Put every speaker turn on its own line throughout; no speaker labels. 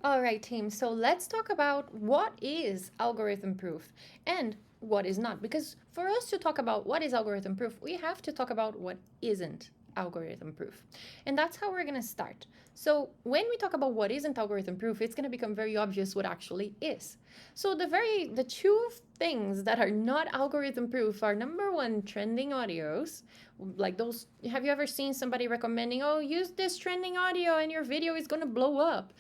All right, team. So let's talk about what is algorithm proof and what is not. Because for us to talk about what is algorithm proof, we have to talk about what isn't algorithm proof. And that's how we're going to start. So when we talk about what isn't algorithm proof, it's going to become very obvious what actually is. So the two things that are not algorithm proof are number one, trending audios. Like those, have you ever seen somebody recommending, oh, use this trending audio and your video is going to blow up?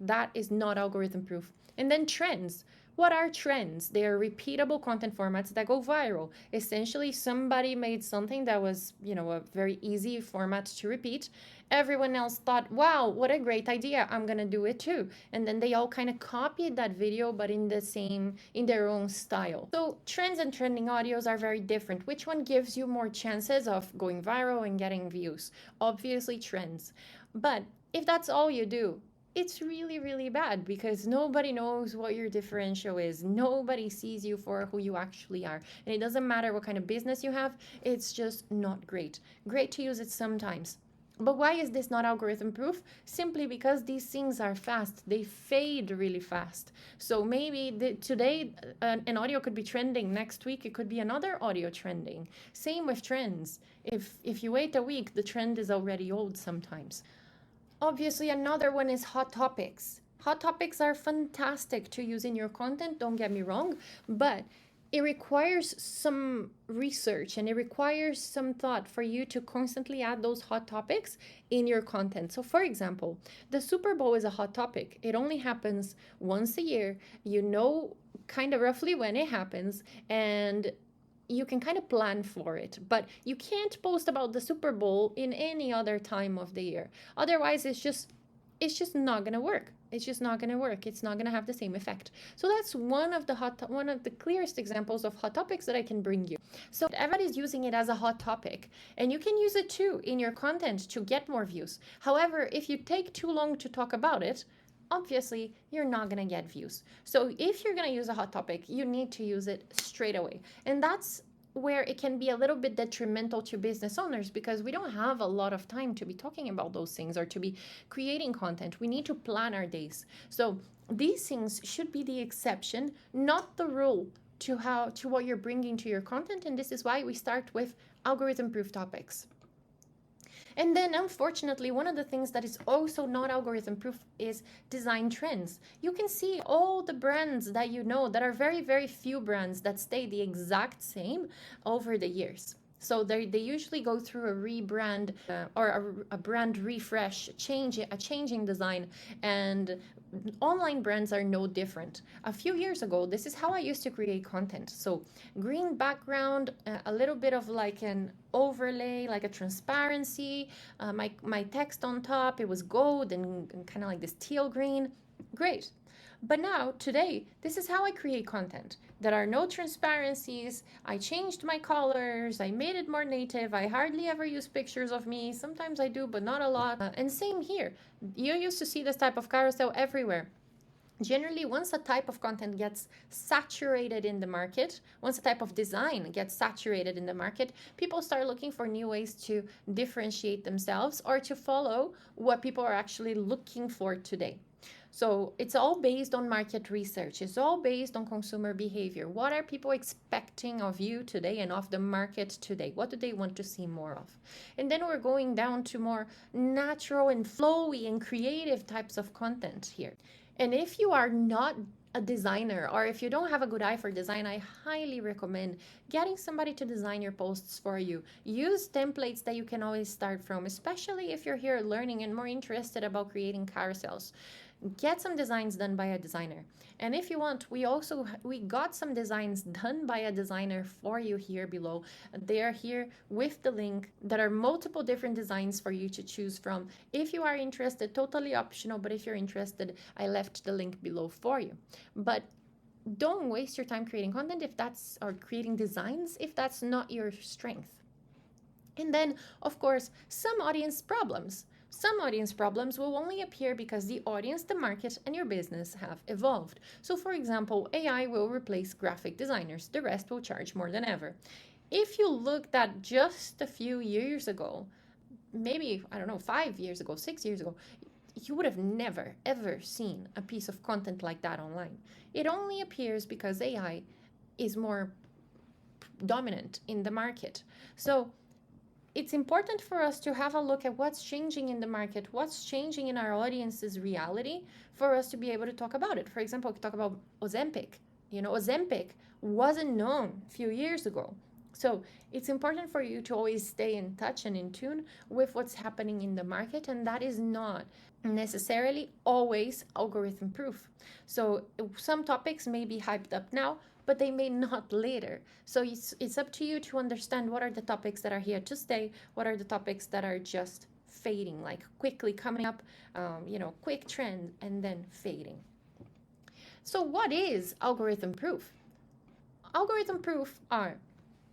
That is not algorithm proof. And then trends. What are trends? They are repeatable content formats that go viral. Essentially, somebody made something that was, a very easy format to repeat. Everyone else thought, wow, what a great idea. I'm going to do it too. And then they all kind of copied that video, but in their own style. So trends and trending audios are very different. Which one gives you more chances of going viral and getting views? Obviously, trends. But if that's all you do, it's really, really bad because nobody knows what your differential is. Nobody sees you for who you actually are. And it doesn't matter what kind of business you have, it's just not great. Great to use it sometimes. But why is this not algorithm proof? Simply because these things are fast. They fade really fast. So maybe today an audio could be trending. Next week it could be another audio trending. Same with trends. If you wait a week, the trend is already old sometimes. Obviously, another one is hot topics. Hot topics are fantastic to use in your content, don't get me wrong, but it requires some research and it requires some thought for you to constantly add those hot topics in your content. So, for example, the Super Bowl is a hot topic. It only happens once a year. You know kind of roughly when it happens, and you can kind of plan for it, but you can't post about the Super Bowl in any other time of the year. Otherwise, it's just not going to work. It's just not going to work. It's not going to have the same effect. So that's one of the clearest examples of hot topics that I can bring you. So everybody's using it as a hot topic, and you can use it too in your content to get more views. However, if you take too long to talk about it, obviously you're not going to get views. So if you're going to use a hot topic, you need to use it straight away. And that's where it can be a little bit detrimental to business owners because we don't have a lot of time to be talking about those things or to be creating content. We need to plan our days. So these things should be the exception, not the rule to what you're bringing to your content. And this is why we start with algorithm proof topics. And then, unfortunately, one of the things that is also not algorithm proof is design trends. You can see all the brands that you know that are very, very few brands that stay the exact same over the years. So they usually go through a rebrand or a brand refresh, a changing design, and online brands are no different. A few years ago, this is how I used to create content. So green background, a little bit of like an overlay, like a transparency, my text on top, it was gold and kind of like this teal green. Great. But now, today, this is how I create content. There are no transparencies. I changed my colors. I made it more native. I hardly ever use pictures of me. Sometimes I do, but not a lot. And same here. You used to see this type of carousel everywhere. Generally, once a type of content gets saturated in the market, once a type of design gets saturated in the market, people start looking for new ways to differentiate themselves or to follow what people are actually looking for today. So it's all based on market research. It's all based on consumer behavior. What are people expecting of you today and of the market today? What do they want to see more of? And then we're going down to more natural and flowy and creative types of content here. And if you are not a designer or if you don't have a good eye for design, I highly recommend getting somebody to design your posts for you. Use templates that you can always start from, especially if you're here learning and more interested about creating carousels. Get some designs done by a designer. And if you want, we got some designs done by a designer for you here below. They are here with the link. There are multiple different designs for you to choose from. If you are interested, totally optional, but if you're interested, I left the link below for you. But don't waste your time creating content or creating designs if that's not your strength. And then, of course, some audience problems. Some audience problems will only appear because the audience, the market, and your business have evolved. So, for example, AI will replace graphic designers, the rest will charge more than ever. If you looked at just a few years ago, maybe, I don't know, 5 years ago, 6 years ago, you would have never, ever seen a piece of content like that online. It only appears because AI is more dominant in the market. So it's important for us to have a look at what's changing in the market, what's changing in our audience's reality for us to be able to talk about it. For example, we talk about Ozempic. Ozempic wasn't known a few years ago. So it's important for you to always stay in touch and in tune with what's happening in the market, and that is not necessarily always algorithm proof. So some topics may be hyped up now, but they may not later. So it's up to you to understand what are the topics that are here to stay, what are the topics that are just fading, like quickly coming up, quick trend and then fading. So what is algorithm proof? Algorithm proof are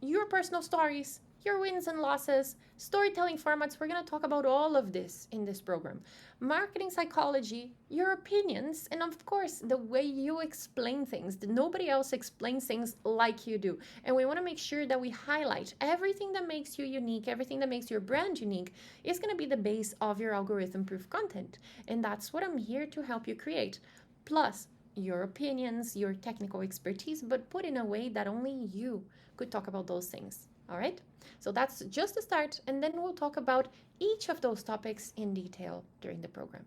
your personal stories, your wins and losses, storytelling formats. We're going to talk about all of this in this program. Marketing psychology, your opinions, and of course, the way you explain things. Nobody else explains things like you do. And we want to make sure that we highlight everything that makes you unique, everything that makes your brand unique is going to be the base of your algorithm proof content. And that's what I'm here to help you create. Plus, your opinions, your technical expertise, but put in a way that only you could talk about those things. All right? So that's just the start, and then we'll talk about each of those topics in detail during the program.